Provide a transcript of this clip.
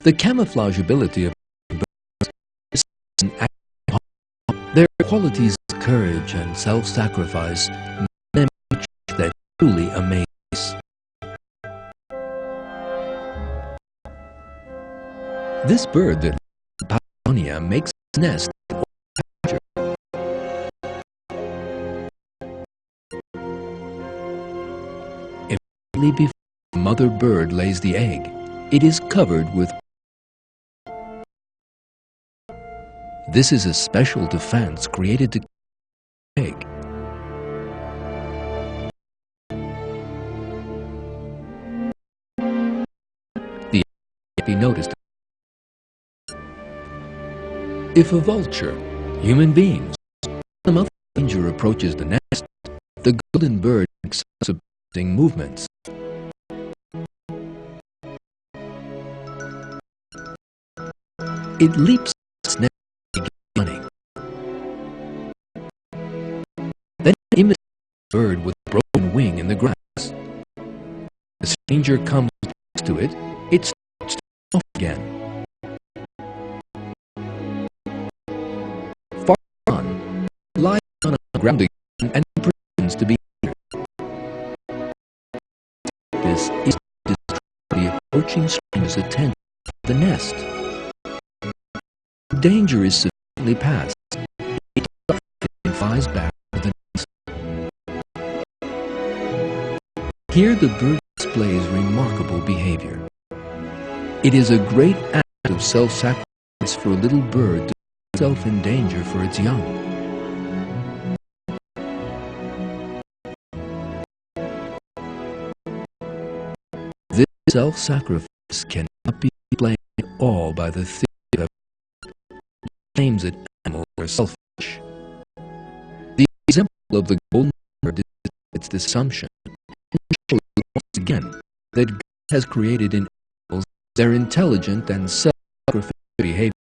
The camouflage ability of birds is an act of harm. Their qualities of courage and self-sacrifice make them creatures that truly amaze. This bird that lives in Patagonia makes its nest in old pasture. Immediately before the mother bird lays the egg, it is covered with. This is a special defense created to keep the egg. The egg can't be noticed. If a vulture, human beings, or some other danger approaches the nest, the golden bird makes surprising movements. It leaps its nest and begins running. Then it imitates the bird with a broken wing in the grass. The stranger comes next to it, it starts to run off again. Far on, it lies down on the ground again and pretends to be here. This is to distract the approaching stranger's attention from the nest. The danger is sufficiently past. It flies back to the nest. Here the bird displays remarkable behavior. It is a great act of self-sacrifice for a little bird to put itself in danger for its young. This self-sacrifice cannot be explained at all by the theory of claims that animals are selfish. The example of the golden bird is its assumption, and shows once again that God has created in animals their intelligent and self-sacrificial behavior.